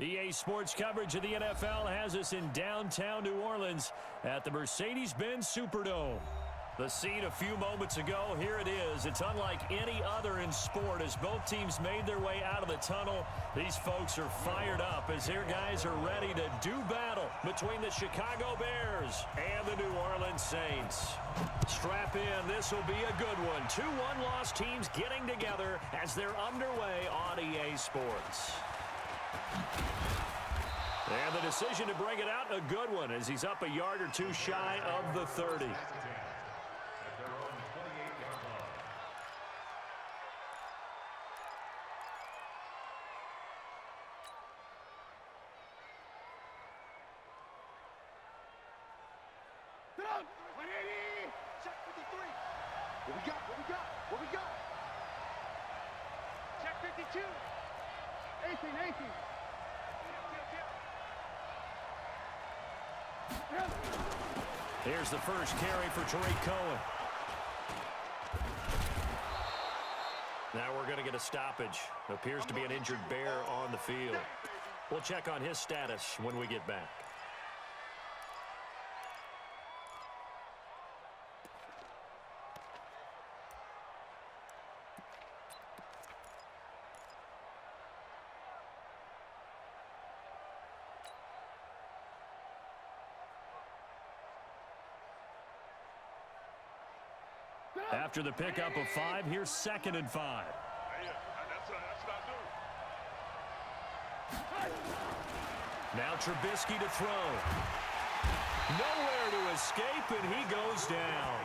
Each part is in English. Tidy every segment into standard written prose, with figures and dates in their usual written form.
EA Sports coverage of the NFL has us in downtown New Orleans at the Mercedes-Benz Superdome. The scene a few moments ago, here it is. It's unlike any other in sport as both teams made their way out of the tunnel. These folks are fired up as their guys are ready to do battle between the Chicago Bears and the New Orleans Saints. Strap in, this will be a good one. Two one-loss teams getting together as they're underway on EA Sports. And the decision to bring it out, a good one, as he's up a yard or two shy of the 30. Check 53. What we got? What we got? What we got? Check 52. 18. Here's the first carry for Tariq Cohen. Now we're going to get a stoppage. Appears to be an injured Bear on the field. We'll check on his status when we get back. After the pickup of 5, here's 2nd and 5. Now Trubisky to throw. Nowhere to escape, and he goes down.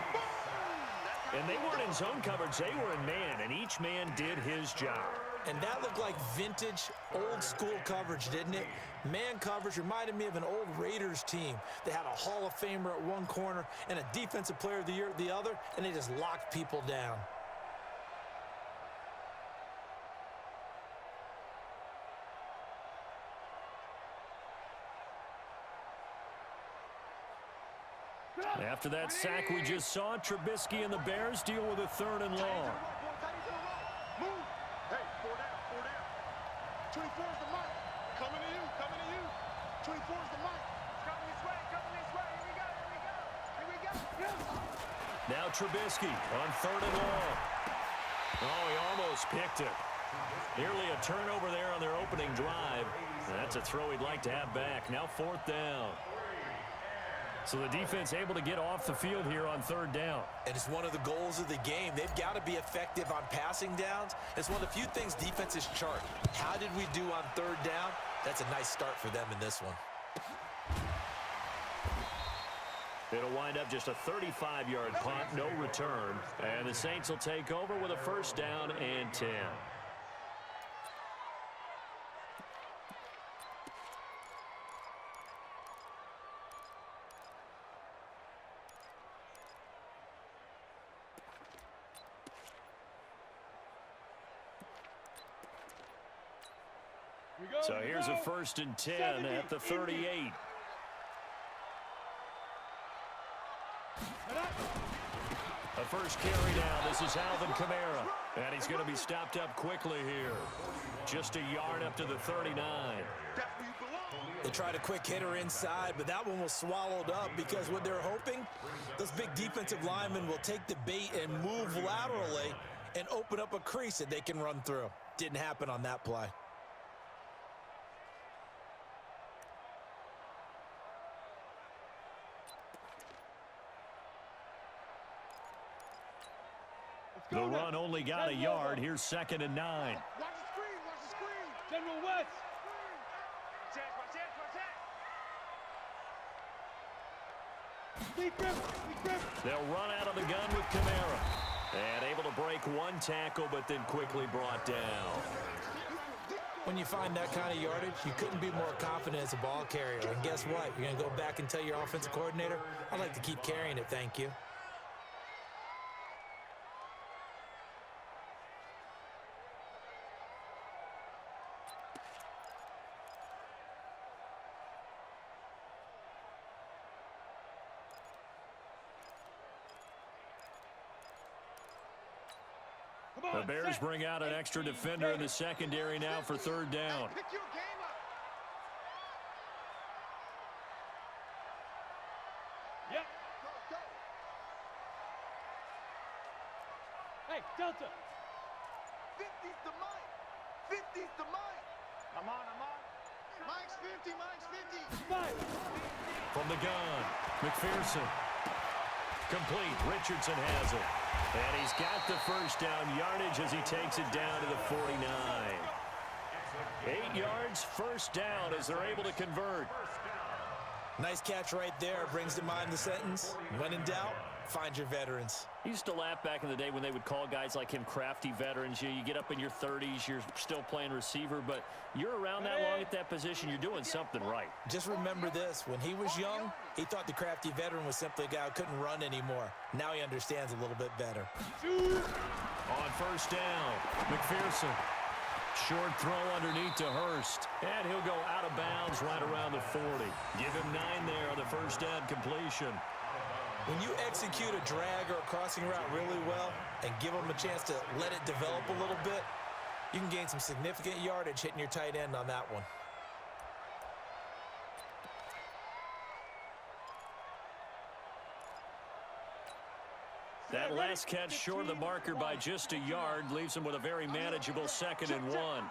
And they weren't in zone coverage, they were in man, and each man did his job. And that looked like vintage, old-school coverage, didn't it? Man coverage reminded me of an old Raiders team. They had a Hall of Famer at one corner and a Defensive Player of the Year at the other, and they just locked people down. After that sack we just saw, Trubisky and the Bears deal with a 3rd and long. Move. Hey, 4 down. 24 is the mark. Coming to you. 24 is the mark. Coming this way. Here we go. Now Trubisky on 3rd and long. Oh, he almost picked it. Nearly a turnover there on their opening drive. That's a throw he'd like to have back. Now 4th down. So the defense able to get off the field here on 3rd down. And it's one of the goals of the game. They've got to be effective on passing downs. It's one of the few things defenses chart. How did we do on 3rd down? That's a nice start for them in this one. It'll wind up just a 35-yard punt, no return. And the Saints will take over with a 1st down and 10. So here's a 1st and 10 at the 38. A first carry now. This is Alvin Kamara. And he's going to be stopped up quickly here. Just a yard up to the 39. They tried a quick hitter inside, but that one was swallowed up because what they're hoping, those big defensive linemen will take the bait and move laterally and open up a crease that they can run through. Didn't happen on that play. The run only got a yard. Here's 2nd and 9. Watch the screen. General West. They'll run out of the gun with Kamara. And able to break one tackle, but then quickly brought down. When you find that kind of yardage, you couldn't be more confident as a ball carrier. And guess what? You're going to go back and tell your offensive coordinator, I'd like to keep carrying it, thank you. The Bears bring out an extra defender in the secondary now for 3rd down. Pick your game up. Yep. Go. Hey, Delta. 50's the Mike. 50's the Mike. I'm on. Mike's 50. Mike's 50. Five. From the gun, McPherson. Complete. Richardson has it. And he's got the first down yardage as he takes it down to the 49. 8 yards, first down as they're able to convert. Nice catch right there. Brings to mind the sentence, when in doubt, find your veterans. I used to laugh back in the day when they would call guys like him crafty veterans. You get up in your 30s, you're still playing receiver, but you're around that long at that position, you're doing something right. Just remember this, when he was young, he thought the crafty veteran was simply a guy who couldn't run anymore. Now he understands a little bit better. On first down, McPherson. Short throw underneath to Hurst. And he'll go out of bounds right around the 40. Give him 9 there on the first down completion. When you execute a drag or a crossing route really well and give them a chance to let it develop a little bit, you can gain some significant yardage hitting your tight end on that one. That last catch short of the marker by just a yard leaves him with a very manageable 2nd and 1. Fresno.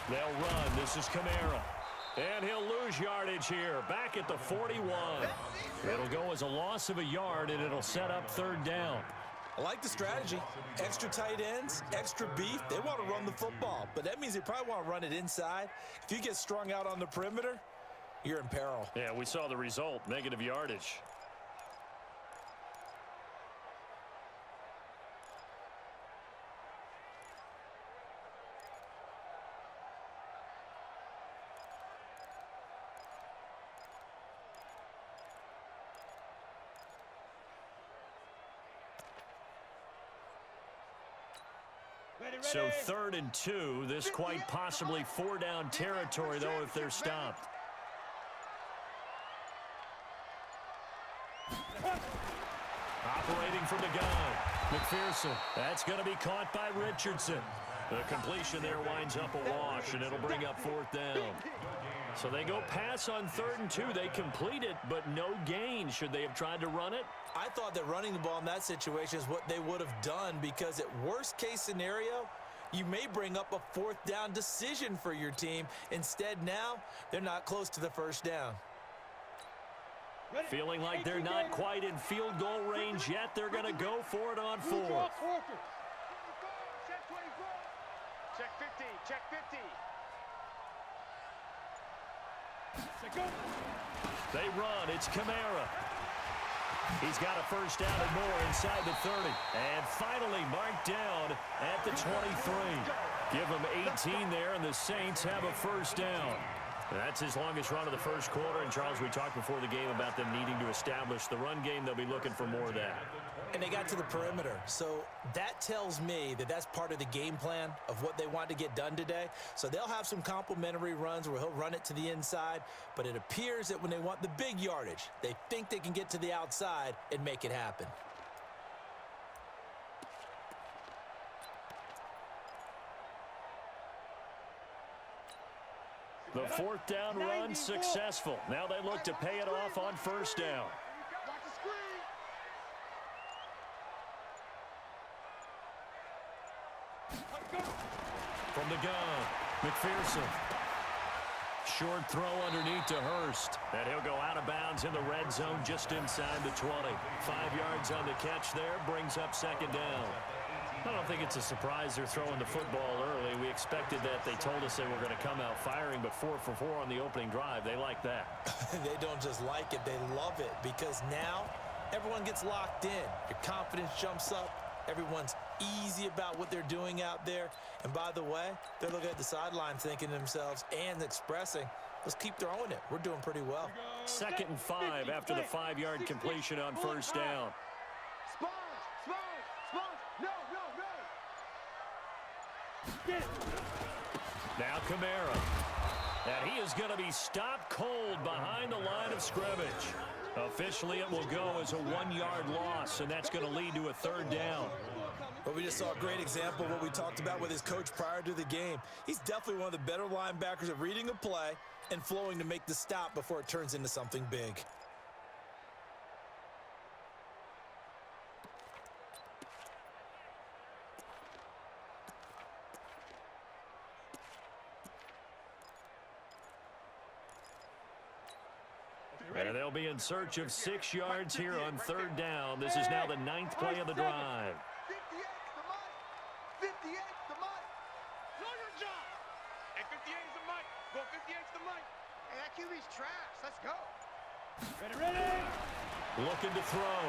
They'll run. This is Kamara. And he'll lose yardage here. Back at the 41. It'll go as a loss of a yard, and it'll set up 3rd down. I like the strategy. Extra tight ends, extra beef. They want to run the football, but that means they probably want to run it inside. If you get strung out on the perimeter, you're in peril. Yeah, we saw the result. Negative yardage. So 3rd and 2. This quite possibly 4-down territory, though, if they're stopped. Operating from the gun, McPherson. That's going to be caught by Richardson. The completion there winds up a wash, and it'll bring up 4th down. So they go pass on 3rd and 2. They complete it, but no gain. Should they have tried to run it? I thought that running the ball in that situation is what they would have done, because at worst case scenario, you may bring up a 4th down decision for your team. Instead, now they're not close to the first down. Feeling like they're not quite in field goal range yet. They're going to go for it on 4th. Check 24. Check 50. Check 50. They run. It's Kamara. He's got a first down and more inside the 30. And finally marked down at the 23. Give them 18 there, and the Saints have a first down. That's his longest run of the first quarter. And, Charles, we talked before the game about them needing to establish the run game. They'll be looking for more of that. And they got to the perimeter. So that tells me that that's part of the game plan of what they want to get done today. So they'll have some complimentary runs where he'll run it to the inside. But it appears that when they want the big yardage, they think they can get to the outside and make it happen. The 4th down run successful. Now they look to pay it off on first down. Watch the screen. From the gun, McPherson. Short throw underneath to Hurst. And he'll go out of bounds in the red zone just inside the 20. 5 yards on the catch there, brings up 2nd down. I don't think it's a surprise they're throwing the football early. We expected that. They told us they were going to come out firing, but 4 for 4 on the opening drive. They like that. They don't just like it, they love it, because now everyone gets locked in. Your confidence jumps up. Everyone's easy about what they're doing out there. And by the way, they're looking at the sideline thinking to themselves and expressing, let's keep throwing it. We're doing pretty well. 2nd and 5 after the 5-yard completion on first down. Now Kamara. And he is going to be stopped cold behind the line of scrimmage. Officially, it will go as a 1-yard loss, and that's going to lead to a 3rd down. But we just saw a great example of what we talked about with his coach prior to the game. He's definitely one of the better linebackers at reading a play and flowing to make the stop before it turns into something big. And they'll be in search of 6 yards here on 3rd down. This is now the 9th play of the drive. 58's the mic. 58's the mic. Know your job. Hey, 58's the mic. Go 58's the mic. Hey, that QB's trash. Let's go. Ready. Looking to throw.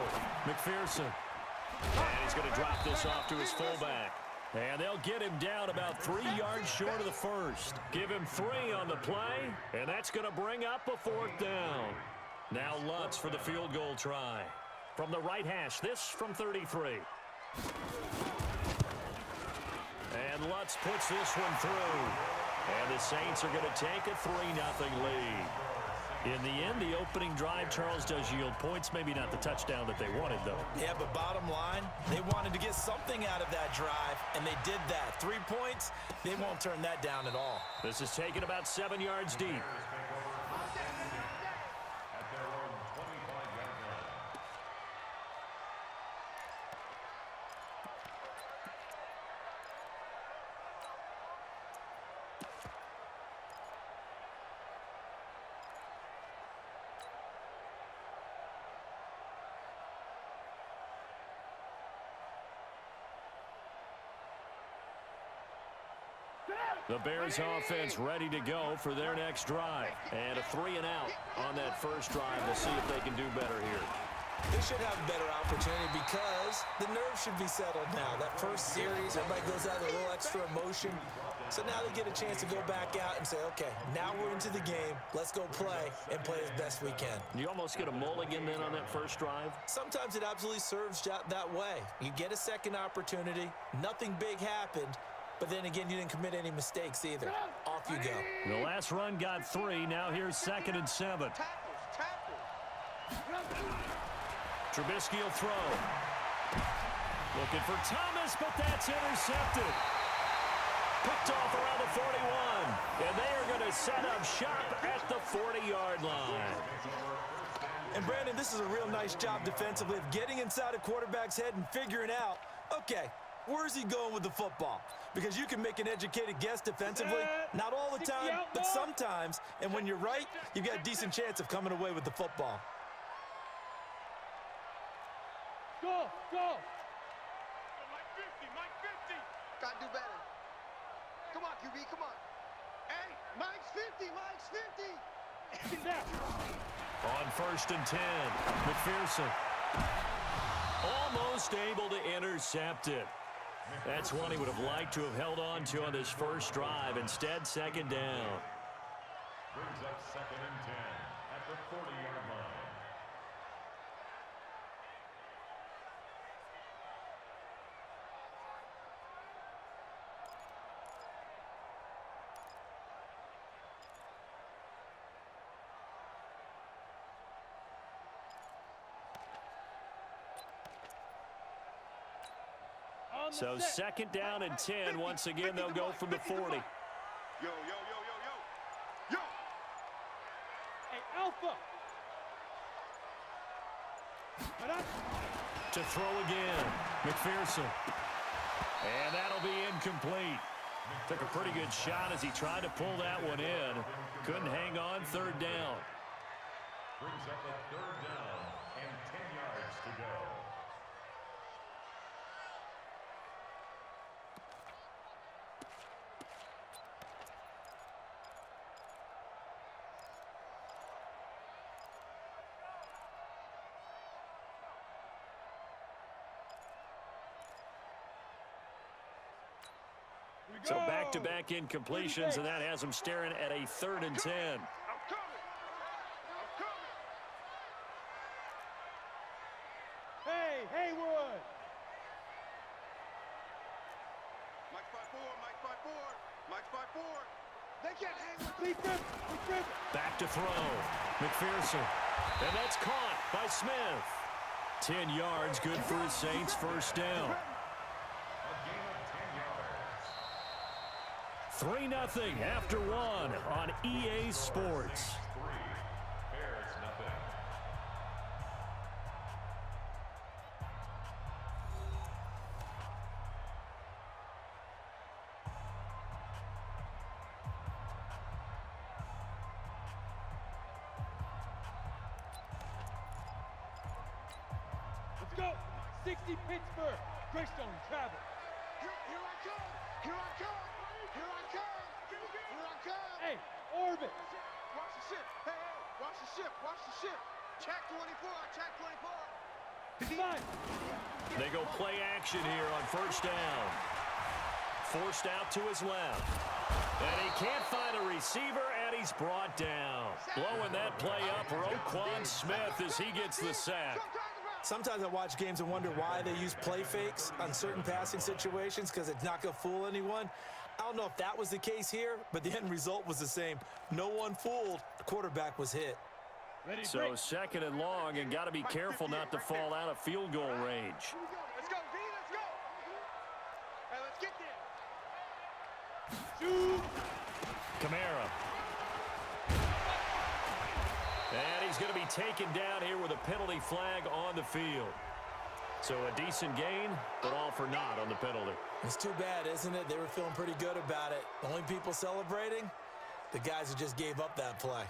McPherson. And he's going to drop this off to his fullback. And they'll get him down about 3 yards short of the first. Give him 3 on the play, and that's going to bring up a 4th down. Now Lutz for the field goal try. From the right hash, this from 33. And Lutz puts this one through. And the Saints are going to take a 3-0 lead. In the end, the opening drive, Charles, does yield points. Maybe not the touchdown that they wanted, though. Yeah, but bottom line, they wanted to get something out of that drive, and they did that. 3 points, they won't turn that down at all. This is taken about 7 yards deep. The Bears offense ready to go for their next drive. And a 3-and-out on that first drive. We'll see if they can do better here. They should have a better opportunity because the nerves should be settled now. That first series, everybody goes out with a little extra emotion. So now they get a chance to go back out and say, okay, now we're into the game. Let's go play and play as best we can. You almost get a mulligan then on that first drive? Sometimes it absolutely serves that way. You get a second opportunity. Nothing big happened. But then again, you didn't commit any mistakes either. Off you go. The last run got 3. Now here's 2nd and 7. Trubisky will throw. Looking for Thomas, but that's intercepted. Picked off around the 41. And they are going to set up shop at the 40-yard line. And, Brandon, this is a real nice job defensively of getting inside a quarterback's head and figuring out, okay, where's he going with the football? Because you can make an educated guess defensively, not all the time, but sometimes. And when you're right, you've got a decent chance of coming away with the football. Go. Mike 50, Mike 50. Gotta do better. Come on, QB, come on. Hey, Mike's 50, Mike's 50. Get down. On 1st and 10, McPherson. Almost able to intercept it. That's one he would have liked to have held on to on this first drive. Instead, 2nd down. Brings up 2nd and 10 at the 40-yard line. So 2nd down and 10. Once again, they'll go from the 40. Yo. Hey, Alpha. To throw again, McPherson. And that'll be incomplete. Took a pretty good shot as he tried to pull that one in. Couldn't hang on. 3rd down. Brings up a 3rd down and 10 yards to go. So back-to-back incompletions, and that has him staring at a 3rd and 10. I'm coming. Hey, Haywood. Mike's 5-4. They can't hang with Lee Griffin. Back to throw. McPherson. And that's caught by Smith. 10 yards, good for the Saints. 1st down. 3-0 after one on EA Sports. Bears nothing. Let's go. 60 Pittsburgh. Greystone travel. Here I come. Here I come. Here I come. Here I come. Hey, orbit. Watch the ship. Hey, hey. Watch the ship. Watch the ship. Check 24. Check 24. It's mine. They go play action here on first down. Forced out to his left. And he can't find a receiver, and he's brought down. Blowing that play up, Roquan Smith, as he gets the sack. Sometimes I watch games and wonder why they use play fakes on certain passing situations because it's not going to fool anyone. I don't know if that was the case here, but the end result was the same. No one fooled. The quarterback was hit. Ready to So break. 2nd and long, and got to be careful not to fall out of field goal range. Let's go, V. Let's go. Hey, let's get there. Shoot. Kamara. And he's going to be taken down here with a penalty flag on the field. So a decent gain, but all for naught on the penalty. It's too bad, isn't it? They were feeling pretty good about it. The only people celebrating, the guys who just gave up that play.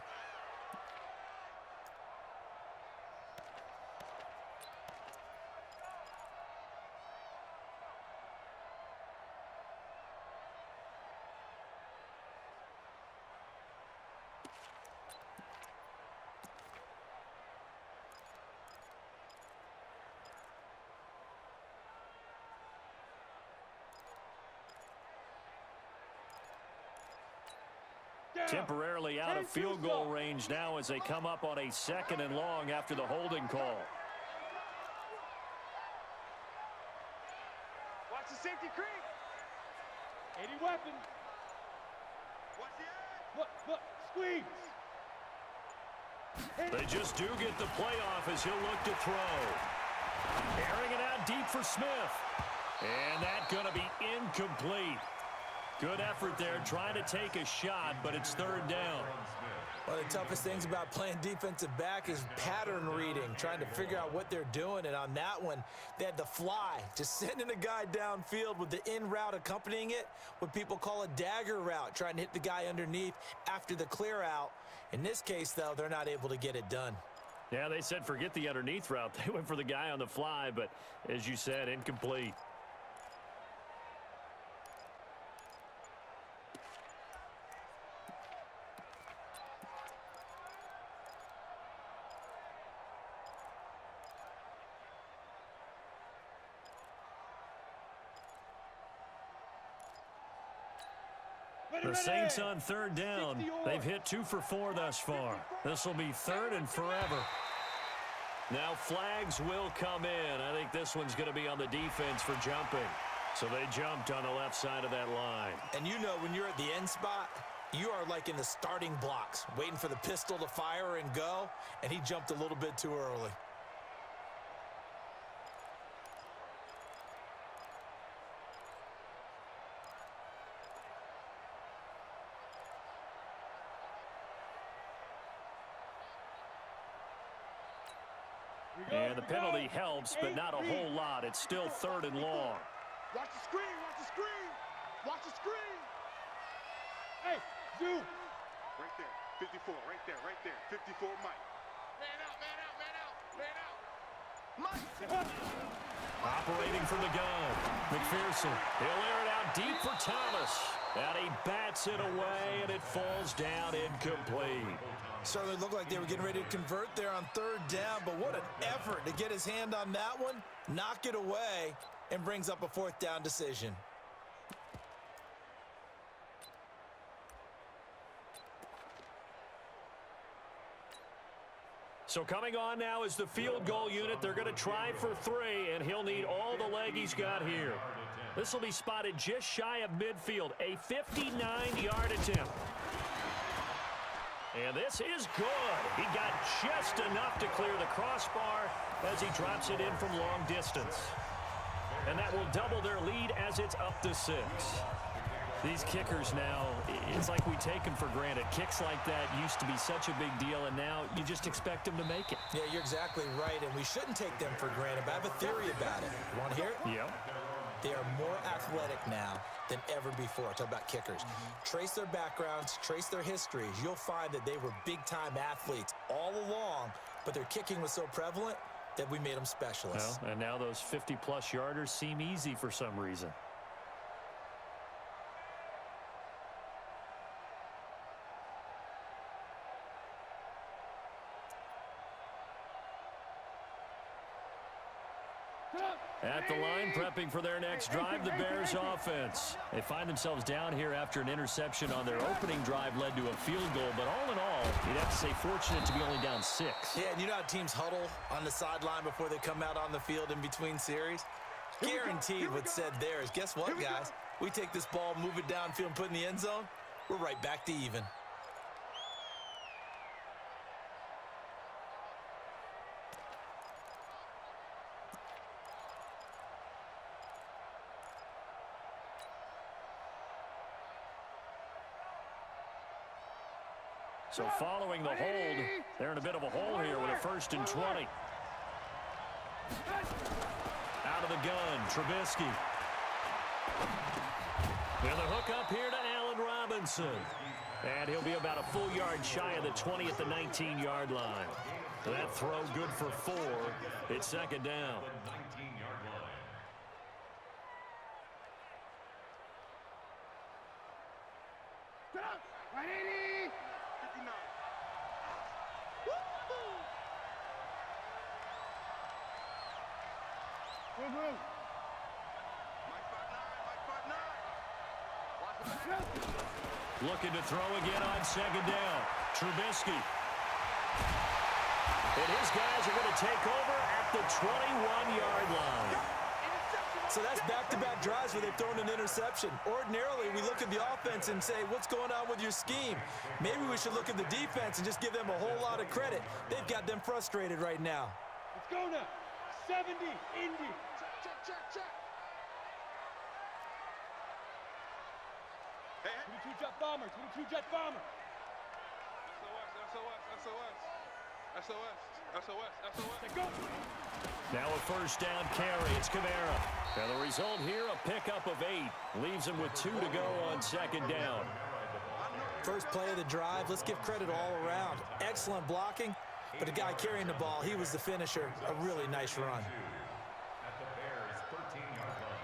Temporarily out of field goal range now as they come up on a 2nd and long after the holding call. Watch the safety creep. 80 weapon. Watch the edge. Look, squeeze. They just do get the playoff as he'll look to throw. Airing it out deep for Smith. And that's going to be incomplete. Good effort there, trying to take a shot, but it's 3rd down. One of the toughest things about playing defensive back is pattern reading, trying to figure out what they're doing. And on that one, they had the fly, just sending a guy downfield with the in route accompanying it, what people call a dagger route, trying to hit the guy underneath after the clear out. In this case, though, they're not able to get it done. Yeah, they said forget the underneath route. They went for the guy on the fly, but as you said, incomplete. The Saints on 3rd down. They've hit 2 for 4 thus far. This will be 3rd and forever. Now flags will come in. I think this one's going to be on the defense for jumping. So they jumped on the left side of that line. And you know when you're at the end spot, you are like in the starting blocks, waiting for the pistol to fire and go, and he jumped a little bit too early. And the penalty helps, but not a whole lot. It's still 3rd and long. Watch the screen. Watch the screen. Watch the screen. Hey, zoom. Right there. 54. Right there. Right there. 54, Mike. Man out. Man out. Man out. Man out. Mike. Operating from the gun. McPherson. He'll air it out deep for Thomas. And he bats it away, and it falls down incomplete. Certainly looked like they were getting ready to convert there on 3rd down, but what an effort to get his hand on that one, knock it away, and brings up a 4th down decision. So coming on now is the field goal unit. They're going to try for 3, and he'll need all the leg he's got here. This will be spotted just shy of midfield, a 59-yard attempt. And this is good. He got just enough to clear the crossbar as he drops it in from long distance. And that will double their lead as it's up to 6. These kickers now, it's like we take them for granted. Kicks like that used to be such a big deal, and now you just expect them to make it. Yeah, you're exactly right, and we shouldn't take them for granted, but I have a theory about it. You want to hear it? Yep. They are more athletic now than ever before. Talk about kickers. Trace their backgrounds, trace their histories. You'll find that they were big-time athletes all along, but their kicking was so prevalent that we made them specialists. Well, and now those 50-plus yarders seem easy for some reason. At the line, prepping for their next drive, the Bears offense. They find themselves down here after an interception on their opening drive led to a field goal. But all in all, you'd have to say fortunate to be only down 6. Yeah, and you know how teams huddle on the sideline before they come out on the field in between series? Guaranteed what's said there is, guess what, guys? We take this ball, move it downfield, and put it in the end zone, we're right back to even. So following the hold, they're in a bit of a hole here with a 1st and 20. Out of the gun, Trubisky. And the hook up here to Allen Robinson. And he'll be about a full yard shy of the 20 at the 19-yard line. That throw good for 4. It's 2nd down. Looking to throw again on 2nd down. Trubisky. And his guys are going to take over at the 21-yard line. So that's back-to-back drives where they've thrown an interception. Ordinarily, we look at the offense and say, what's going on with your scheme? Maybe we should look at the defense and just give them a whole lot of credit. They've got them frustrated right now. Let's go now. 70, Indy. Check. 22 jet bomber, 22 jet bomber. SOS. Go. Now a 1st down carry. It's Kamara. And the result here, a pickup of 8. Leaves him with 2 to go on 2nd down. First play of the drive, let's give credit all around. Excellent blocking, but the guy carrying the ball, he was the finisher. A really nice run. At the Bears' 13-yard line.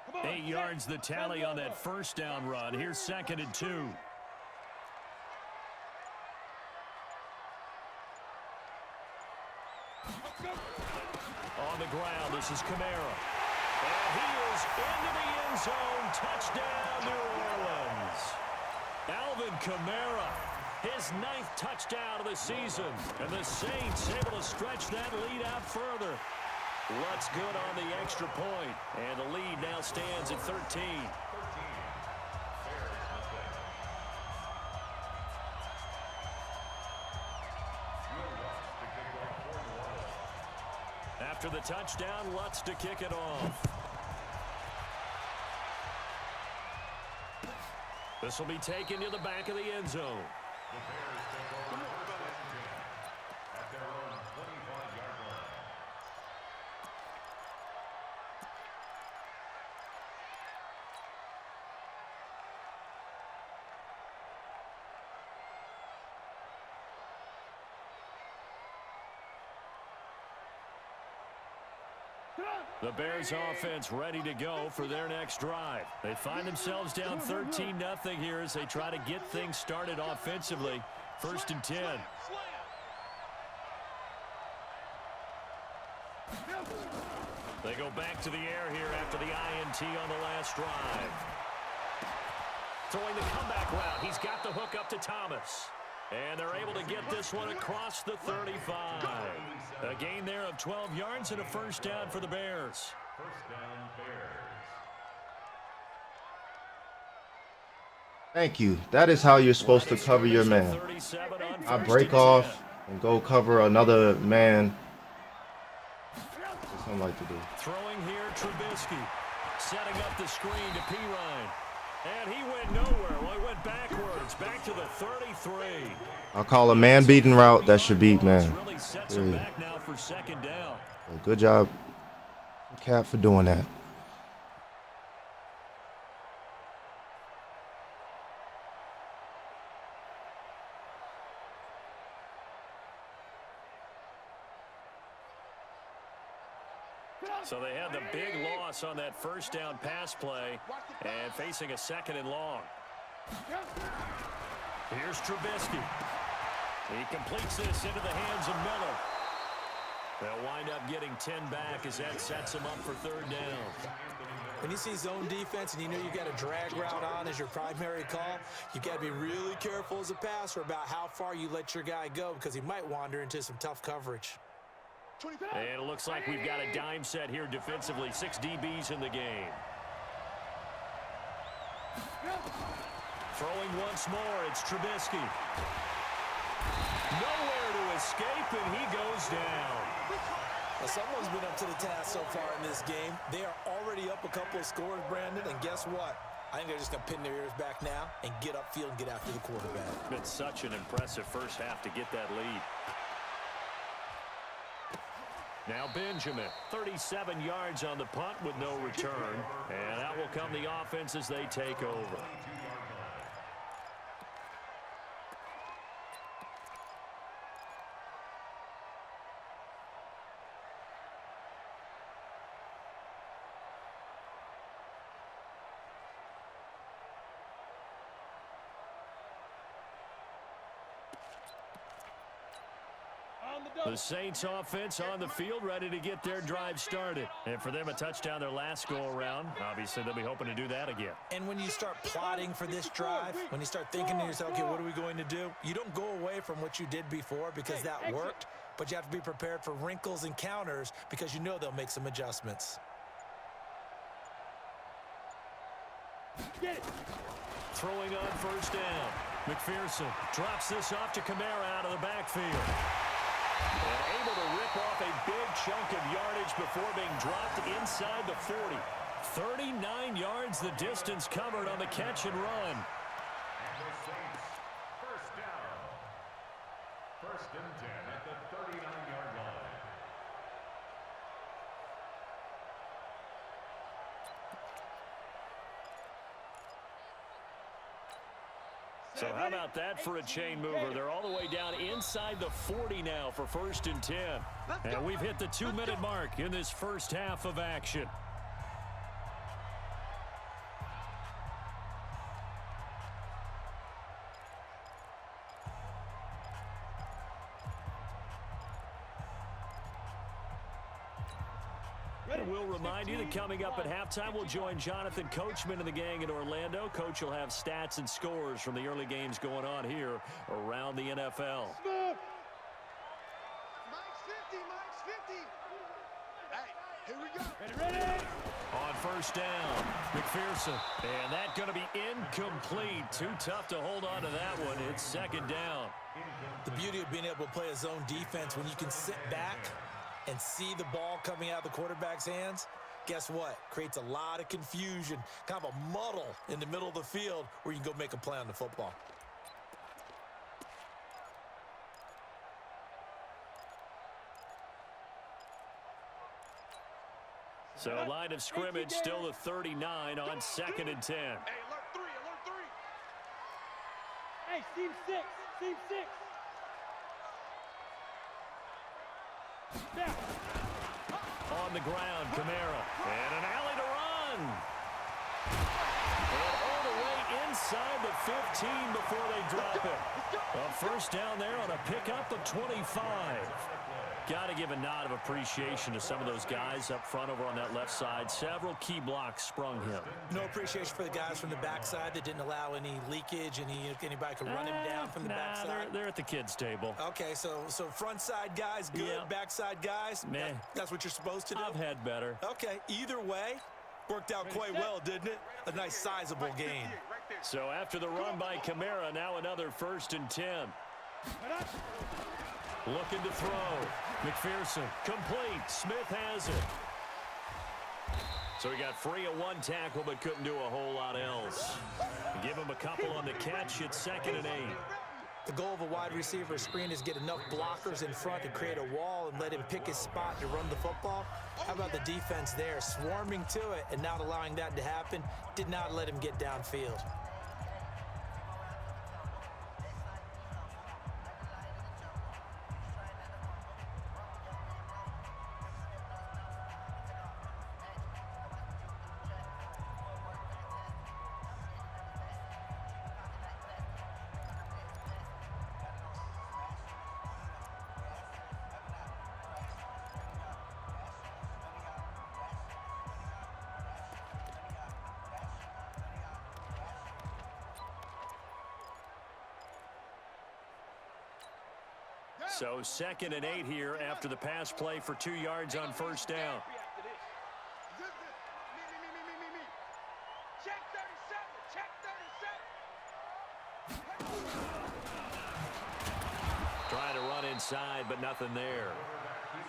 Come on, 8 yards the tally on that 1st down run. Here's 2nd and 2. On the ground, this is Kamara. And he is into the end zone. Touchdown, New Orleans. Alvin Kamara, his 9th touchdown of the season. And the Saints able to stretch that lead out further. Lutz good on the extra point. And the lead now stands at 13. After the touchdown, Lutz to kick it off. This will be taken to the back of the end zone. The Bears take over at their own 25-yard line. The Bears offense ready to go for their next drive. They find themselves down 13-0 here as they try to get things started offensively. 1st and 10. They go back to the air here after the INT on the last drive. Throwing the comeback route. He's got the hook up to Thomas. And they're able to get this one across the 35. A gain there of 12 yards and a 1st down for the Bears. First down, Bears. Thank you. That is how you're supposed to cover your man. I break off and go cover another man. That's what I like to do. Throwing here, Trubisky. Setting up the screen to Pirine. And he went nowhere. Well, he went backwards. Back to the 33. I'll call a man-beating route. That should beat man. Really sets him back now for second down. Good job, Cap, for doing that. So they had the big loss on that first down pass play and facing a second and long. Here's Trubisky. He completes this into the hands of Miller. They'll wind up getting 10 back as that sets them up for third down. When you see zone defense and you know you got a drag route on as your primary call, you got to be really careful as a passer about how far you let your guy go because he might wander into some tough coverage. And it looks like we've got a dime set here defensively. 6 DBs in the game. Throwing once more, it's Trubisky. Nowhere to escape, and he goes down. Well, someone's been up to the task so far in this game. They are already up a couple of scores, Brandon, and guess what? I think they're just going to pin their ears back now and get upfield and get after the quarterback. Been such an impressive first half to get that lead. Now Benjamin, 37 yards on the punt with no return. And that will come the offense as they take over. The Saints offense on the field, ready to get their drive started. And for them, a touchdown their last go-around. Obviously, they'll be hoping to do that again. And when you start plotting for this drive, when you start thinking to yourself, okay, what are we going to do? You don't go away from what you did before because that worked, but you have to be prepared for wrinkles and counters because you know they'll make some adjustments. Throwing on first down. McPherson drops this off to Kamara out of the backfield. And able to rip off a big chunk of yardage before being dropped inside the 40. 39 yards the distance covered on the catch and run. And the Saints, first down. First and 10 at the 39-yard line. So how about that for a chain mover? They're all the way down inside the 40 now for first and 10. And we've hit the 2-minute mark in this first half of action. And we'll remind you that coming up at halftime, we'll join Jonathan Coachman and the gang in Orlando. Coach will have stats and scores from the early games going on here around the NFL. Mike's 50, Mike's 50. Hey, here we go. Ready? On first down, McPherson. And that going to be incomplete. Too tough to hold on to that one. It's second down. The beauty of being able to play a zone defense when you can sit back and see the ball coming out of the quarterback's hands, guess what? Creates a lot of confusion, kind of a muddle in the middle of the field where you can go make a play on the football. So a line of scrimmage still the 39 on second and 10. Hey, alert 3, alert 3. Hey, team 6, team 6. Now. On the ground, Kamara. And an alley to run. And all the way inside the 15 before they drop it. A first down there on a pickup of 25. Got to give a nod of appreciation to some of those guys up front over on that left side. Several key blocks sprung him. No appreciation for the guys from the backside that didn't allow any leakage, anybody could run him down from the backside. They're at the kids' table. Okay, so front side guys good, Yeah. backside guys, Meh. that's what you're supposed to do? I've had better. Okay, either way, worked out quite well, didn't it? A nice sizable gain. So after the run by Kamara, now another 1st and 10. Looking to throw. McPherson, complete. Smith has it. So he got free of one tackle, but couldn't do a whole lot else. Give him a couple on the catch. It's 2nd and 8. The goal of a wide receiver screen is get enough blockers in front to create a wall and let him pick his spot to run the football. How about the defense there, swarming to it and not allowing that to happen? Did not let him get downfield. So 2nd and 8 here after the pass play for 2 yards on 1st down. Check 37. Trying to run inside, but nothing there.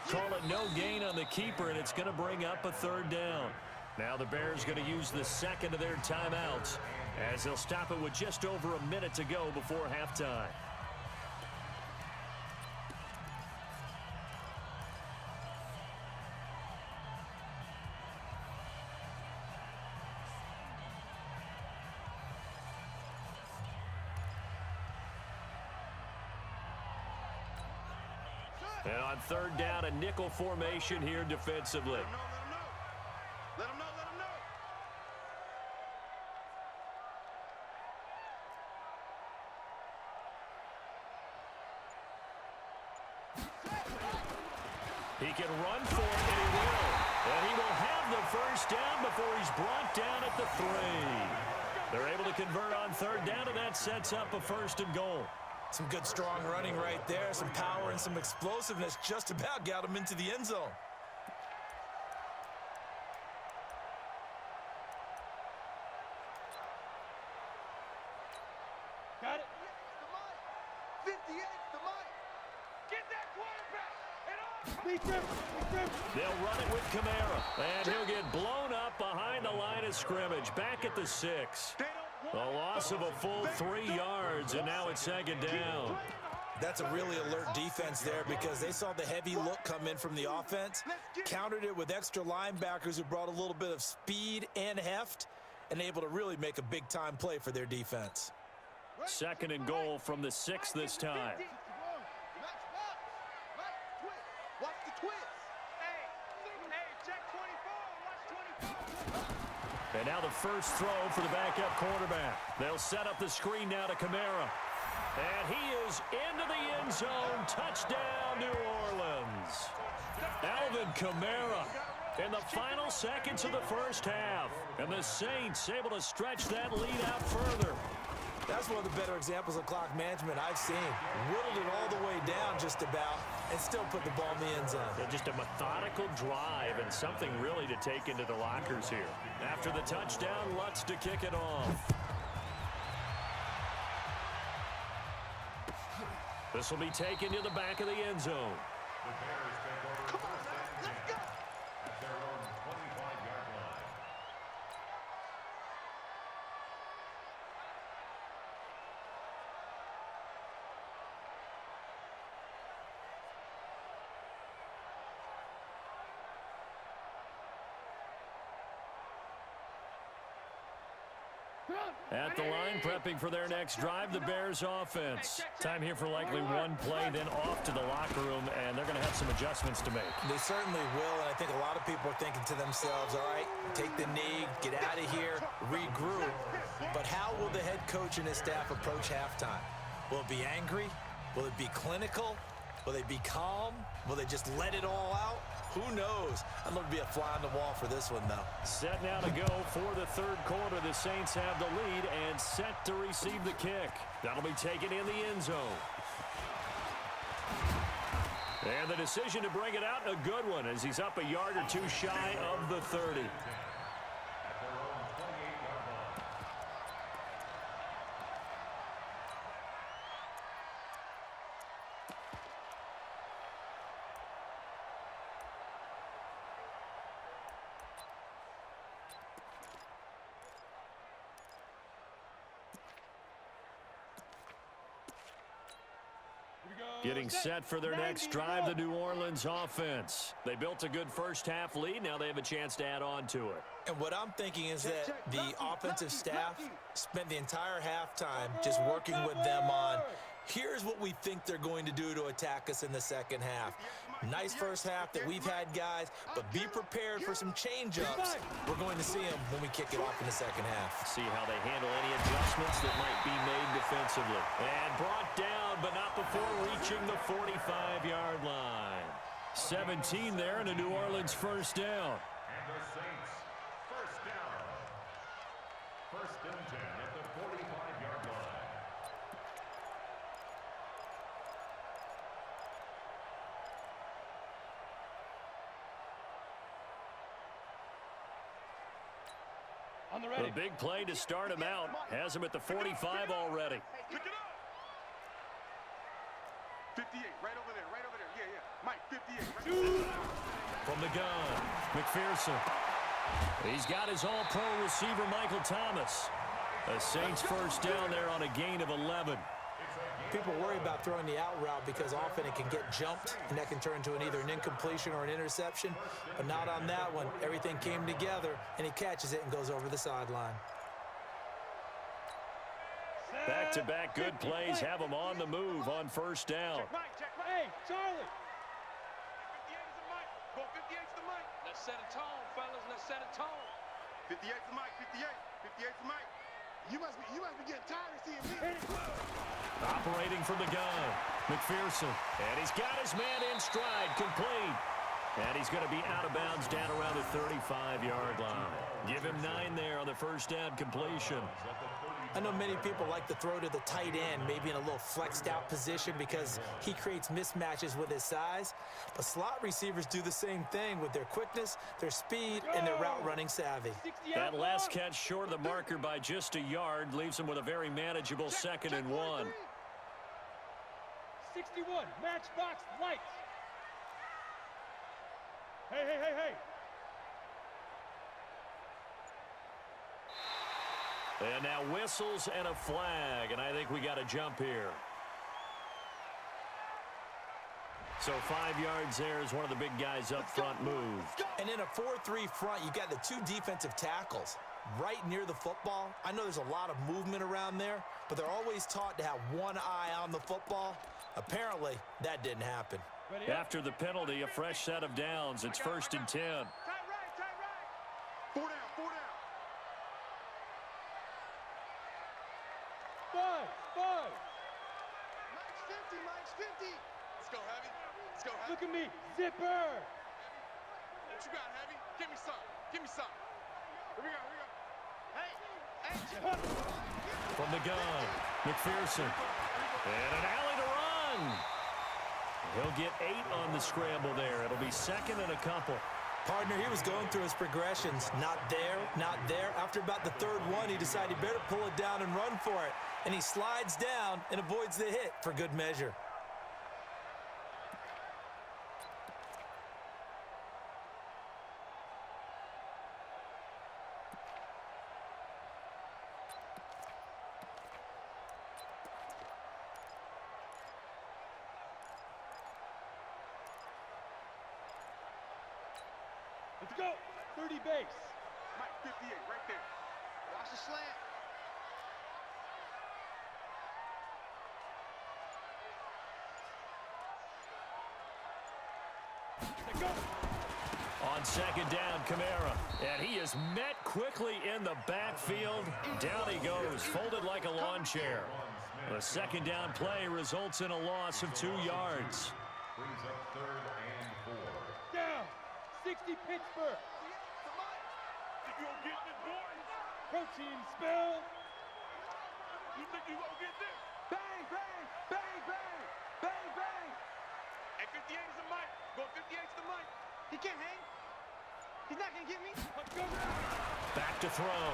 Call it no gain on the keeper, and it's going to bring up a 3rd down. Now the Bears going to use the 2nd of their timeouts as they'll stop it with just over a minute to go before halftime. And on 3rd down, a nickel formation here defensively. Let him know. He can run for it, and he will. And he will have the 1st down before he's brought down at the 3. They're able to convert on 3rd down, and that sets up a 1st and goal. Some good, strong running right there. Some power and some explosiveness just about got him into the end zone. Got it. 58, the mic. Get that quarterback. Beat them. They'll run it with Kamara, and he'll get blown up behind the line of scrimmage, back at the 6. A loss of a full 3 yards, and now it's 2nd down. That's a really alert defense there because they saw the heavy look come in from the offense, countered it with extra linebackers who brought a little bit of speed and heft, and able to really make a big-time play for their defense. 2nd and goal from the 6 this time. Watch the twist. Hey, check 24. Watch 24. And now the first throw for the backup quarterback. They'll set up the screen now to Kamara. And he is into the end zone. Touchdown, New Orleans. Alvin Kamara in the final seconds of the 1st half. And the Saints able to stretch that lead out further. That's one of the better examples of clock management I've seen. Whittled it all the way down just about and still put the ball in the end zone. Yeah, just a methodical drive and something really to take into the lockers here. After the touchdown, Lutz to kick it off. This will be taken to the back of the end zone. The Bears take over Come on, 1st and 10 let's go. at their own 25-yard line. At the line, prepping for their next drive, the Bears offense. Time here for likely one play, then off to the locker room, and they're going to have some adjustments to make. They certainly will, and I think a lot of people are thinking to themselves, all right, take the knee, get out of here, regroup. But how will the head coach and his staff approach halftime? Will it be angry? Will it be clinical? Will they be calm? Will they just let it all out? Who knows? I'd love to be a fly on the wall for this one, though. Set now to go for the third quarter. The Saints have the lead and set to receive the kick. That'll be taken in the end zone. And the decision to bring it out, a good one, as he's up a yard or two shy of the 30. Getting set for their next drive, the New Orleans offense. They built a good first-half lead. Now they have a chance to add on to it. And what I'm thinking is that the offensive staff spent the entire halftime just working with them on, here's what we think they're going to do to attack us in the second half. Nice first half that we've had, guys, but be prepared for some change-ups. We're going to see them when we kick it off in the second half. See how they handle any adjustments that might be made defensively. And brought down, but not before reaching the 45-yard line. 17 there and a New Orleans first down. And the Saints, first down. First and 10 at the 45-yard line. On the ready. A big play to start him out. Has him at the 45 already. Pick it up. 58, right over there, right over there. Yeah, yeah. Mike, 58. Right From the gun, McPherson. He's got his all-pro receiver, Michael Thomas. A Saints first down there on a gain of 11. People worry about throwing the out route because often it can get jumped, and that can turn into either an incompletion or an interception. But not on that one. Everything came together, and he catches it and goes over the sideline. Back-to-back good plays have him on the move on first down. check right. Hey, Charlie. 58 is the mic. Go 58 is the mic. Let's set a tone, fellas. Let's set a tone. 58 is the mic. 58. 58 is the mic. You must be getting tired of seeing me. Operating from the gun, McPherson. And he's got his man in stride, complete. And he's going to be out of bounds down around the 35-yard line. Give him 9 there on the first down completion. I know many people like to throw to the tight end, maybe in a little flexed out position because he creates mismatches with his size. But slot receivers do the same thing with their quickness, their speed, and their route running savvy. That last catch short of the marker by just a yard leaves him with a very manageable 2nd and 1. 61, matchbox lights. Hey. And now whistles and a flag, and I think we got to jump here. So 5 yards there is one of the big guys up front moved. And in a 4-3 front, you got the 2 defensive tackles right near the football. I know there's a lot of movement around there, but they're always taught to have one eye on the football. Apparently, that didn't happen. After the penalty, a fresh set of downs. It's 1st and 10. Tight right. 4 down. 5. Mike's 50. Let's go, Heavy. Look at me, zipper. What you got, Heavy? Give me some. Here we go. Hey. From the gun, McPherson. And an alley to run. He'll get 8 on the scramble there. It'll be 2nd and a couple. Partner, he was going through his progressions. Not there. After about the 3rd one, he decided he better pull it down and run for it. And he slides down and avoids the hit for good measure. Let's go. 30 base. Mike 58, right there. Watch the slant. Let's go. On 2nd down, Kamara. And he is met quickly in the backfield. Down he goes, folded like a lawn chair. The 2nd down play results in a loss of 2 yards. Brings up 3rd and 4. Down. 60 Pittsburgh. You gonna get this, boy? Protein spill. You think you gonna get this? Bang, bang, bang, bang, bang, bang. At 58 is the mic. Go 58 is the mic. He can't hang. He's not gonna get me. Let's go now. Back to throw.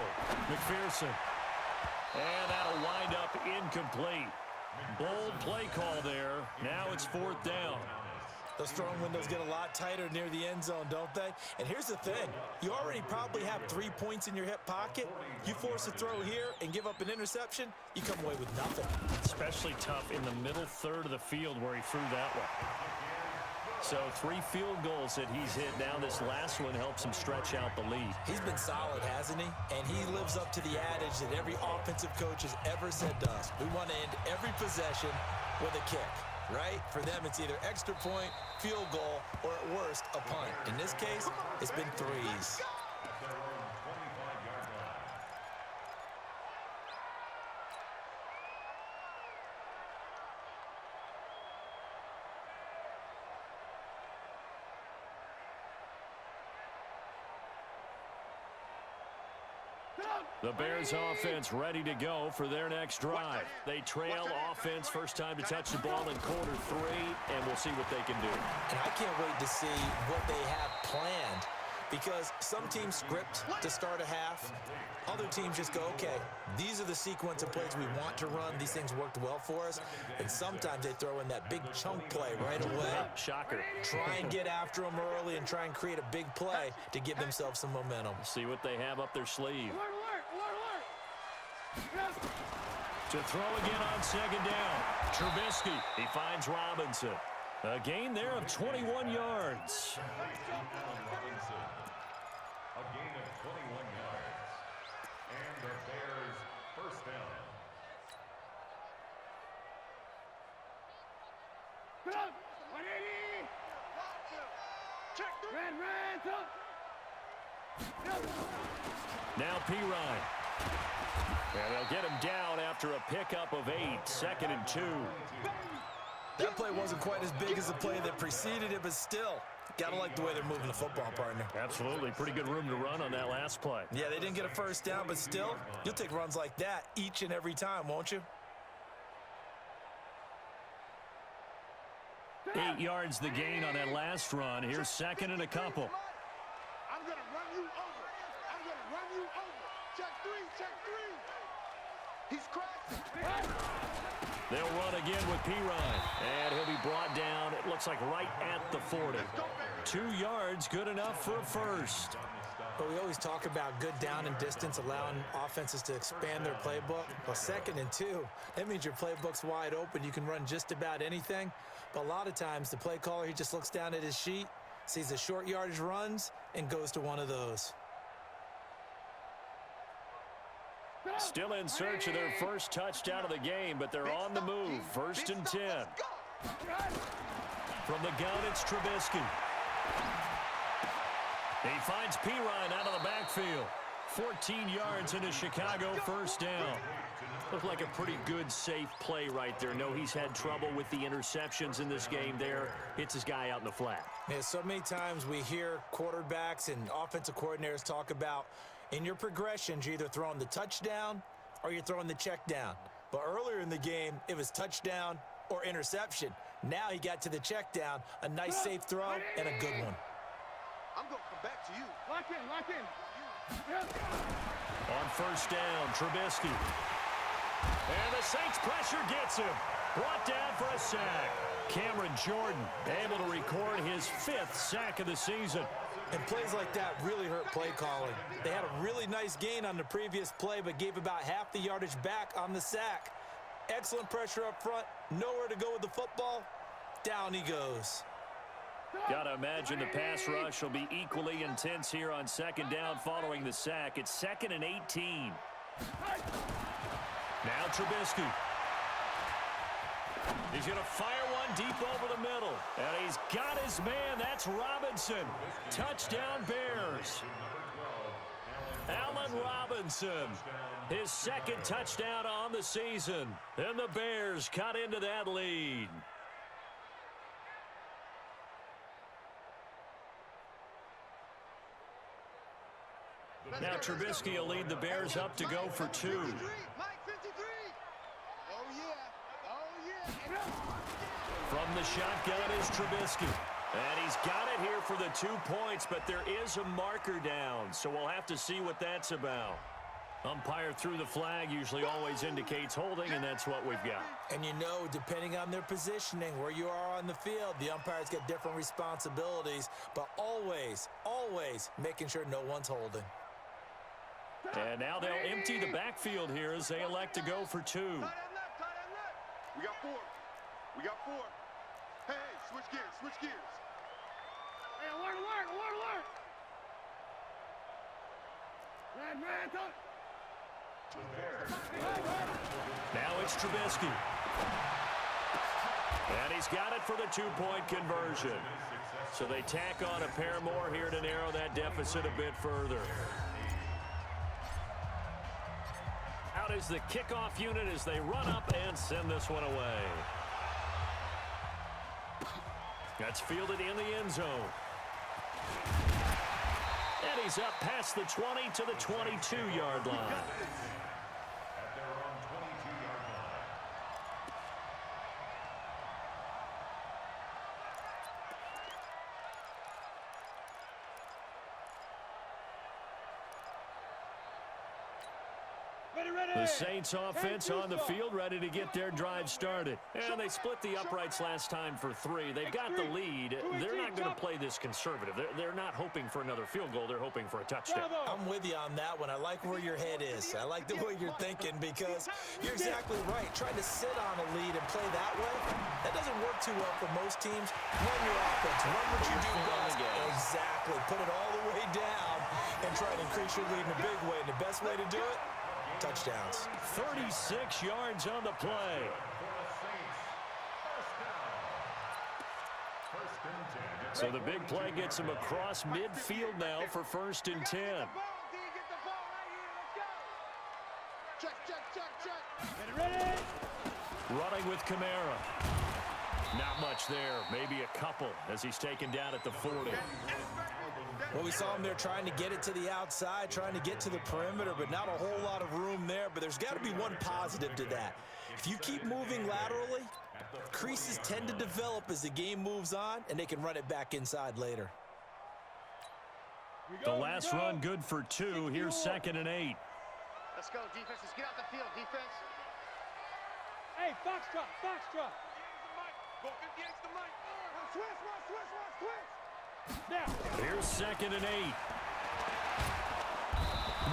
McPherson. And that'll wind up incomplete. Bold play call there. Now it's 4th down. Those throwing windows get a lot tighter near the end zone, don't they? And here's the thing. You already probably have 3 points in your hip pocket. You force a throw here and give up an interception, you come away with nothing. Especially tough in the middle third of the field where he threw that one. So 3 field goals that he's hit. Now this last one helps him stretch out the lead. He's been solid, hasn't he? And he lives up to the adage that every offensive coach has ever said to us. We want to end every possession with a kick, right? For them, it's either extra point, field goal, or at worst, a punt. In this case, it's been 3s. The Bears offense ready to go for their next drive. They trail offense, first time to touch the ball in quarter 3, and we'll see what they can do. And I can't wait to see what they have planned, because some teams script to start a half. Other teams just go, okay, these are the sequence of plays we want to run. These things worked well for us. And sometimes they throw in that big chunk play right away. Shocker. Try and get after them early and try and create a big play to give themselves some momentum. See what they have up their sleeve. Alert, alert, alert. To throw again on 2nd down. Trubisky, he finds Robinson. A gain there of 21 yards. A gain of 21 yards. And the Bears first down. Put up. 180. Check the Red, up. Now Pirine. And they'll get him down after a pickup of 8, 2nd and 2. That play wasn't quite as big as the play that preceded it, but still, gotta like the way they're moving the football, partner. Absolutely. Pretty good room to run on that last play. Yeah, they didn't get a first down, but still, you'll take runs like that each and every time, won't you? 8 yards the gain on that last run. Here's 2nd and a couple. I'm gonna run you over. I'm gonna run you over. Check 3, check 3. He's crashing. They'll run again with Pirine. And he'll be brought down, it looks like right at the 40. 2 yards, good enough for a first. But we always talk about good down and distance, allowing offenses to expand their playbook. Well, 2nd and 2, that means your playbook's wide open. You can run just about anything. But a lot of times, the play caller, he just looks down at his sheet, sees the short yardage runs, and goes to one of those. Still in search of their first touchdown of the game, but they're on the move. 1st and 10. From the gun, it's Trubisky. He finds Pirine out of the backfield. 14 yards into Chicago, first down. Looked like a pretty good, safe play right there. No, he's had trouble with the interceptions in this game there. Hits his guy out in the flat. Yeah, so many times we hear quarterbacks and offensive coordinators talk about in your progressions, you're either throwing the touchdown or you're throwing the check down. But earlier in the game, it was touchdown or interception. Now he got to the check down, a nice safe throw, and a good one. I'm gonna come back to you. Lock in, lock in. On first down, Trubisky. And the Saints pressure gets him. Brought down for a sack. Cameron Jordan able to record his 5th sack of the season. And plays like that really hurt play calling. They had a really nice gain on the previous play, but gave about half the yardage back on the sack. Excellent pressure up front. Nowhere to go with the football. Down he goes. Gotta imagine the pass rush will be equally intense here on 2nd down following the sack. It's 2nd and 18. Now Trubisky. He's going to fire one deep over the middle. And he's got his man. That's Robinson. Touchdown Bears. Allen Robinson. His 2nd touchdown on the season. And the Bears cut into that lead. Now Trubisky will lead the Bears up to go for 2. Mike 53. Oh, yeah. Oh, yeah. From the shotgun is Trubisky. And he's got it here for the 2 points, but there is a marker down, so we'll have to see what that's about. Umpire threw the flag, usually always indicates holding, and that's what we've got. And you know, depending on their positioning, where you are on the field, the umpires get different responsibilities, but always, always making sure no one's holding. And now they'll empty the backfield here as they elect to go for 2. We got 4. We got 4. Hey, switch gears, switch gears. Hey, alert. Man, come. Now it's Trubisky. And he's got it for the 2-point conversion. So they tack on a pair more here to narrow that deficit a bit further. Out is the kickoff unit as they run up and send this one away. That's fielded in the end zone. And he's up past the 20 to the 22-yard line. At their own 22-yard line. The Saints offense on the field, ready to get their drive started. And they split the uprights last time for 3. They've got the lead. They're not going to play this conservative. They're not hoping for another field goal. They're hoping for a touchdown. I'm with you on that one. I like where your head is. I like the way you're thinking because you're exactly right. Trying to sit on a lead and play that way, that doesn't work too well for most teams. Run your offense. Run what you do best. Exactly. Put it all the way down and try to increase your lead in a big way. And the best way to do it, touchdowns. 36 yards on the play. So the big play gets him across midfield now for 1st and 10. Ready? Running with Kamara. Not much there. Maybe a couple as he's taken down at the 40. Well, we saw him there trying to get it to the outside, trying to get to the perimeter, but not a whole lot of room there. But there's got to be one positive to that. If you keep moving laterally, creases tend to develop as the game moves on, and they can run it back inside later. The last run good for 2. Here's 2nd and 8. Let's go, defense. Let's get out the field, defense. Hey, foxtrot. Go 58's the mic. Switch. Now. Here's 2nd and 8.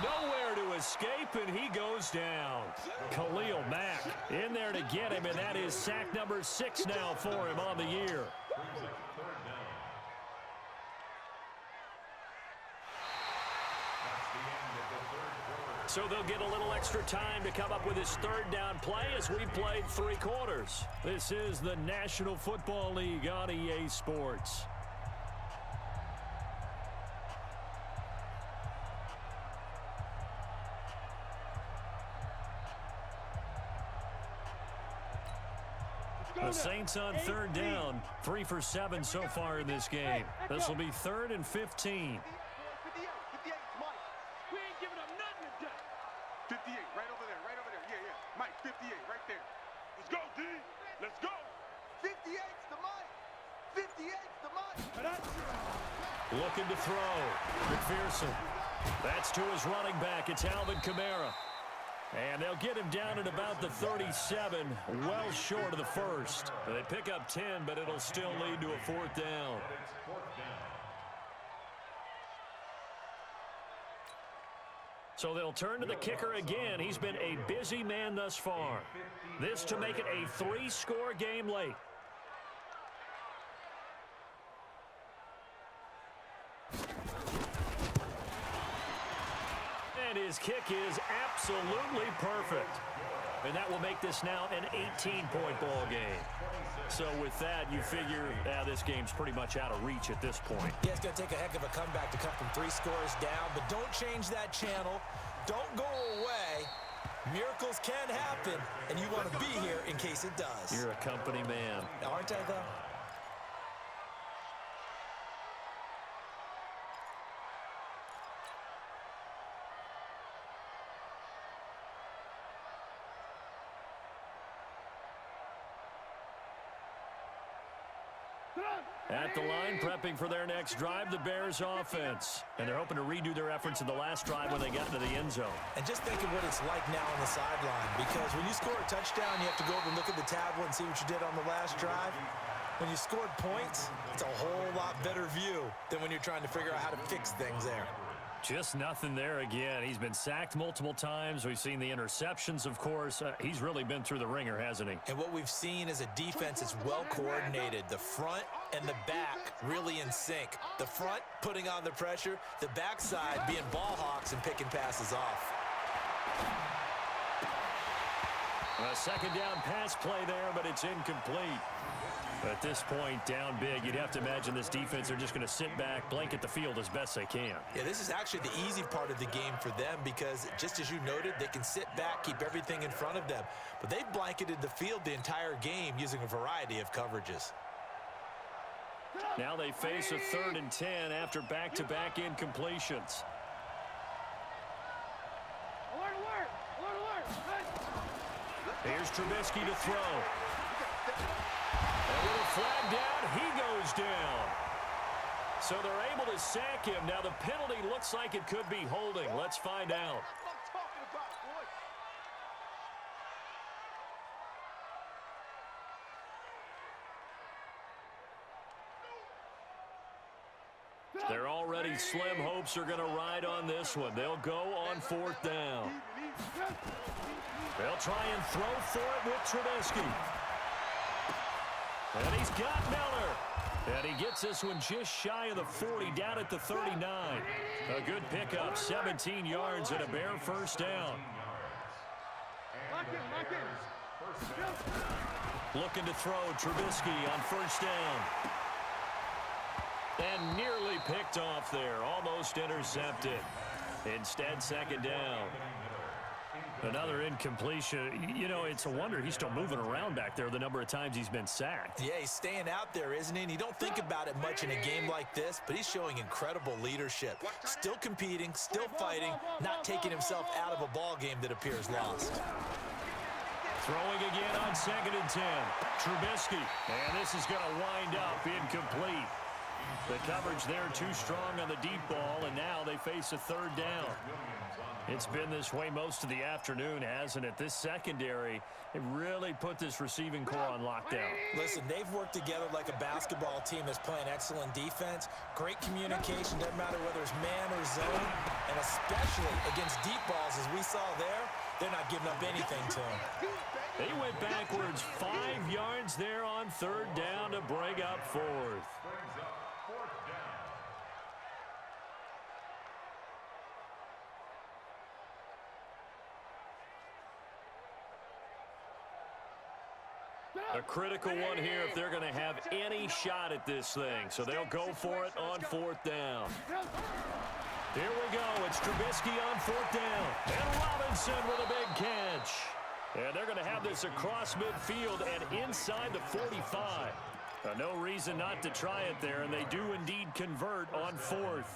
Nowhere to escape, and he goes down. Khalil Mack in there to get him, and that is sack number 6 now for him on the year. So they'll get a little extra time to come up with his 3rd down play as we've played 3 quarters. This is the National Football League on EA Sports. The Saints on 3rd down, 3 for 7 so far in this game. This will be 3rd and 15. 58's Mike. We ain't giving up nothing today. 58, right over there. Yeah. Mike, 58, right there. Let's go, D. Let's go. 58's the Mike. 58's the Mike. Looking to throw. McPherson. That's to his running back. It's Alvin Kamara. And they'll get him down at about the 37, well short of the 1st. They pick up 10, but it'll still lead to a 4th down. So they'll turn to the kicker again. He's been a busy man thus far. This to make it a 3-score game late. And his kick is absolutely perfect. And that will make this now an 18-point ball game. So with that, you figure this game's pretty much out of reach at this point. Yeah, it's going to take a heck of a comeback to come from 3 scores down, but don't change that channel. Don't go away. Miracles can happen, and you want to be here in case it does. You're a company man. Aren't I, though? At the line, prepping for their next drive, the Bears offense. And they're hoping to redo their efforts in the last drive when they got into the end zone. And just think of what it's like now on the sideline, because when you score a touchdown, you have to go over and look at the tablet and see what you did on the last drive. When you scored points, it's a whole lot better view than when you're trying to figure out how to fix things there. Just nothing there again. He's been sacked multiple times. We've seen the interceptions, of course. He's really been through the ringer, hasn't he? And what we've seen is a defense that's well coordinated. The front and the back really in sync. The front putting on the pressure, the backside being ball hawks and picking passes off. A second down pass play there, but it's incomplete. At this point, down big, you'd have to imagine this defense are just going to sit back, blanket the field as best they can. Yeah, this is actually the easy part of the game for them because, just as you noted, they can sit back, keep everything in front of them. But they've blanketed the field the entire game using a variety of coverages. Now they face a 3rd and 10 after back-to-back incompletions. Here's Trubisky to throw. And with a flag down, he goes down. So they're able to sack him. Now the penalty looks like it could be holding. Let's find out. They're already slim hopes are going to ride on this one. They'll go on 4th down. They'll try and throw for it with Trubisky. And he's got Miller. And he gets this one just shy of the 40, down at the 39. A good pickup, 17 yards and a Bear 1st down. Looking to throw Trubisky on 1st down. And nearly picked off there, almost intercepted. Instead, 2nd down. Another incompletion. You know, it's a wonder he's still moving around back there the number of times he's been sacked. Yeah, he's staying out there, isn't he? And you don't think about it much in a game like this, but he's showing incredible leadership. Still competing, still fighting, not taking himself out of a ball game that appears lost. Throwing again on 2nd and 10. Trubisky. And this is going to wind up incomplete. The coverage there too strong on the deep ball, and now they face a 3rd down. It's been this way most of the afternoon, hasn't it? This secondary, it really put this receiving core on lockdown. Listen, they've worked together like a basketball team that's playing excellent defense. Great communication, doesn't matter whether it's man or zone, and especially against deep balls, as we saw there, they're not giving up anything to them. They went backwards 5 yards there on 3rd down to bring up 4th. A critical one here if they're going to have any shot at this thing. So they'll go for it on 4th down. Here we go. It's Trubisky on 4th down. And Robinson with a big catch. And they're going to have this across midfield and inside the 45. No reason not to try it there, and they do indeed convert on 4th.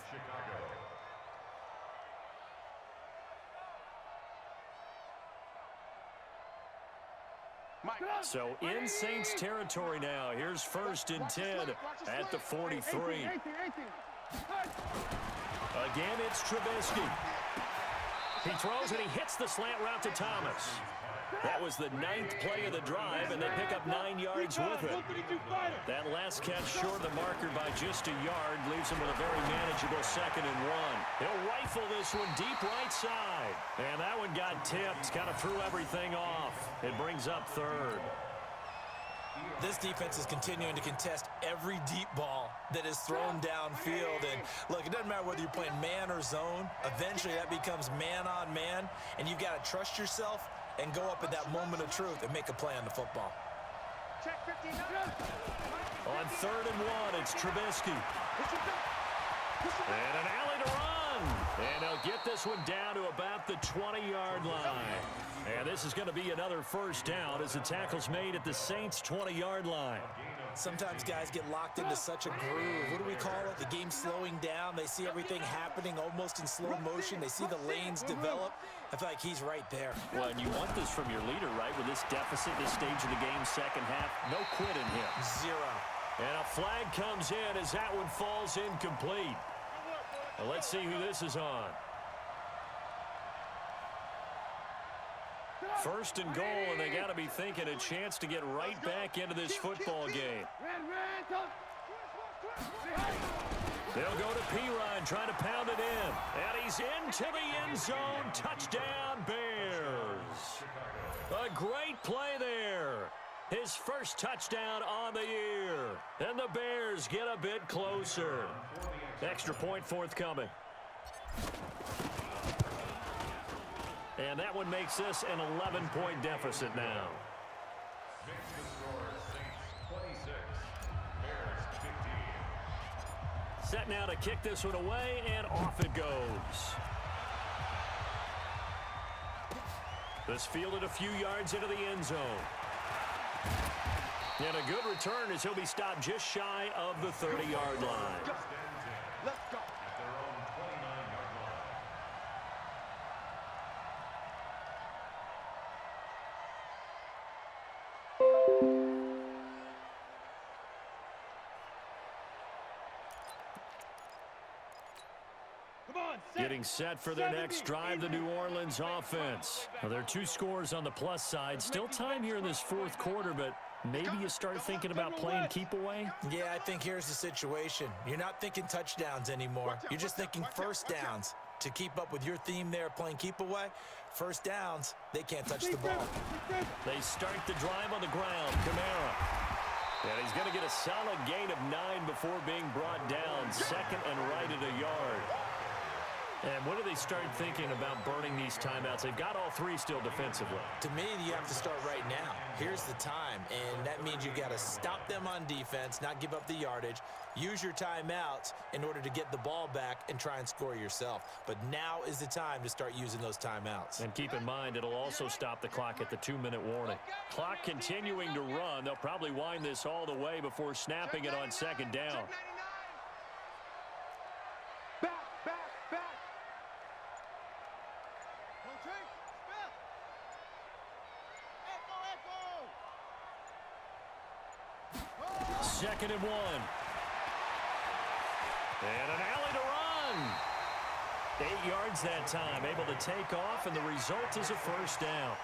So in Saints territory now. Here's 1st and 10 at the 43. Again, it's Trubisky. He throws and he hits the slant route to Thomas. That was the 9th play of the drive, and they pick up 9 yards with it. That last catch short of the marker by just a yard leaves him with a very manageable 2nd and 1. He'll rifle this one deep right side. And that one got tipped, kind of threw everything off. It brings up 3rd. This defense is continuing to contest every deep ball that is thrown downfield. And look, it doesn't matter whether you're playing man or zone. Eventually that becomes man on man, and you've got to trust yourself and go up at that moment of truth and make a play on the football. On 3rd and 1, it's Trubisky. And an alley to run. And they'll get this one down to about the 20-yard line. And this is going to be another 1st down as the tackle's made at the Saints' 20-yard line. Sometimes guys get locked into such a groove. What do we call it? The game's slowing down. They see everything happening almost in slow motion. They see the lanes develop. I feel like he's right there. Well, and you want this from your leader, right? With this deficit, this stage of the game, second half, no quit in him. 0. And a flag comes in as that one falls incomplete. Well, let's see who this is on. First and goal, and they got to be thinking a chance to get right back into this football game. They'll go to Pirine, trying to pound it in. And he's into the end zone. Touchdown, Bears. A great play there. His first touchdown on the year. And the Bears get a bit closer. Extra point forthcoming. And that one makes this an 11-point deficit now. Set now to kick this one away, and off it goes. This fielded a few yards into the end zone. And a good return as he'll be stopped just shy of the 30-yard line. Let's go. Getting set for their next drive, the New Orleans offense. Now, there are 2 scores on the plus side. Still time here in this fourth quarter, but maybe you start thinking about playing keep away? Yeah, I think here's the situation. You're not thinking touchdowns anymore. You're just thinking first downs. To keep up with your theme there, playing keep away, first downs, they can't touch the ball. They start the drive on the ground. Kamara. And he's going to get a solid gain of 9 before being brought down. Second and right at a yard. And when do they start thinking about burning these timeouts? They've got all 3 still defensively. To me, you have to start right now. Here's the time, and that means you've got to stop them on defense, not give up the yardage, use your timeouts in order to get the ball back and try and score yourself. But now is the time to start using those timeouts. And keep in mind, it'll also stop the clock at the 2-minute warning. Clock continuing to run. They'll probably wind this all the way before snapping it on second down. Second and 1. And an alley to run. 8 yards that time, able to take off, and the result is a first down.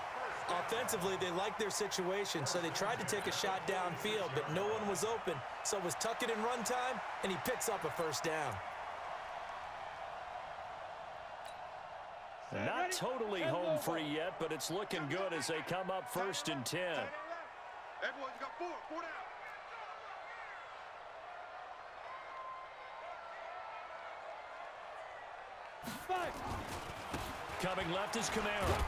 Offensively, they liked their situation, so they tried to take a shot downfield, but no one was open. So it was tuck it in run time, and he picks up a first down. Not totally home free yet, but it's looking good as they come up first and 10. Everyone, you got 4 down. Coming left is Kamara.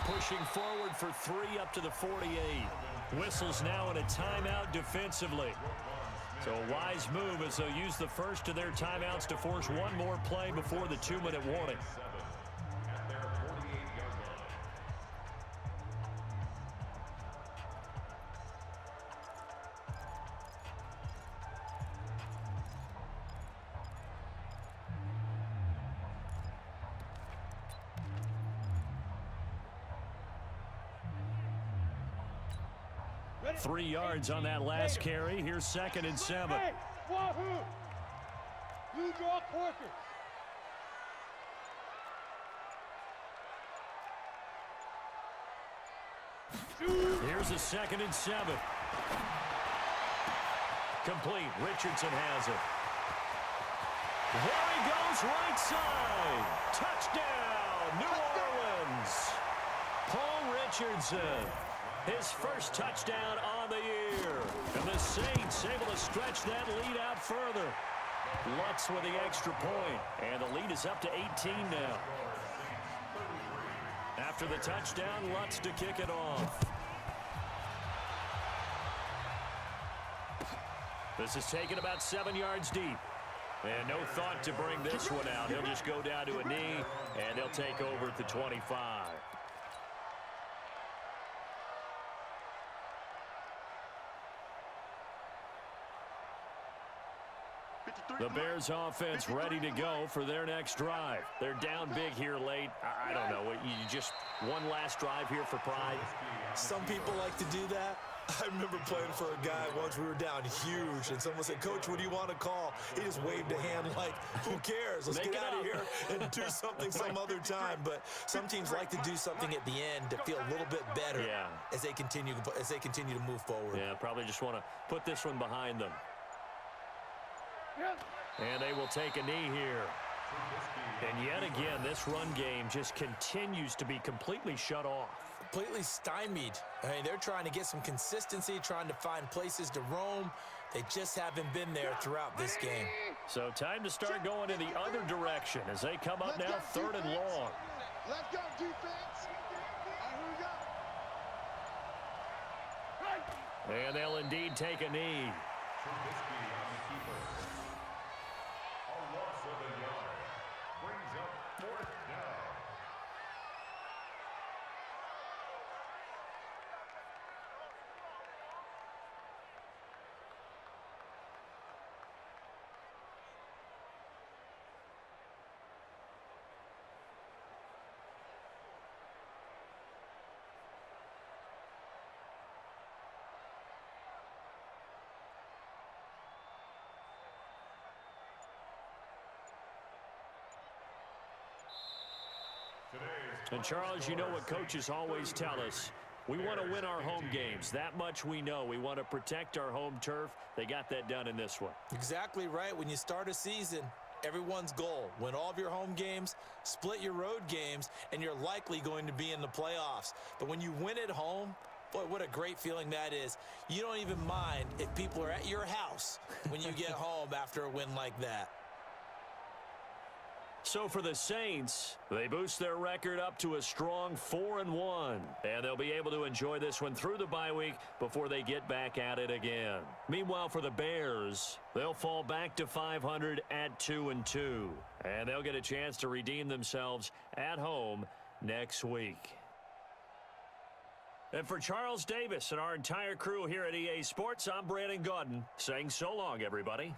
Pushing forward for 3 up to the 48. Whistles now in a timeout defensively. So a wise move as they'll use the first of their timeouts to force one more play before the 2-minute warning. At their 48-yard line. 3 yards on that last carry. Here's second and 7. Hey, Wahoo! You draw Corker. Here's a second and 7. Complete. Richardson has it. There he goes, right side. Touchdown, New Orleans. Paul Richardson, his first touchdown on the year. And the Saints able to stretch that lead out further. Lutz with the extra point, and the lead is up to 18 now. After the touchdown, Lutz to kick it off. This is taken about 7 yards deep. And no thought to bring this one out. He'll just go down to a knee, and they'll take over at the 25. The Bears offense ready to go for their next drive. They're down big here late. I don't know. You just one last drive here for pride. Some people like to do that. I remember playing for a guy once. We were down huge, and someone said, "Coach, what do you want to call?" He just waved a hand like, "Who cares? Let's get out of here and do something some other time." But some teams like to do something at the end to feel a little bit better as they continue to move forward. Yeah, probably just want to put this one behind them. And they will take a knee here. And yet again, this run game just continues to be completely shut off. Completely stymied. I mean, they're trying to get some consistency, trying to find places to roam. They just haven't been there throughout this game. So time to start going in the other direction as they come up now 3rd and long. Let's go, defense. Here we go. And they'll indeed take a knee. Trubisky on the keeper. A loss of a yard. Brings up 4th down. And Charles, you know what coaches always tell us. We want to win our home games. That much we know. We want to protect our home turf. They got that done in this one. Exactly right. When you start a season, everyone's goal: win all of your home games, split your road games, and you're likely going to be in the playoffs. But when you win at home, boy, what a great feeling that is. You don't even mind if people are at your house when you get home after a win like that. So for the Saints, they boost their record up to a strong 4-1. And they'll be able to enjoy this one through the bye week before they get back at it again. Meanwhile, for the Bears, they'll fall back to 500 at 2-2. And they'll get a chance to redeem themselves at home next week. And for Charles Davis and our entire crew here at EA Sports, I'm Brandon Gaudin saying so long, everybody.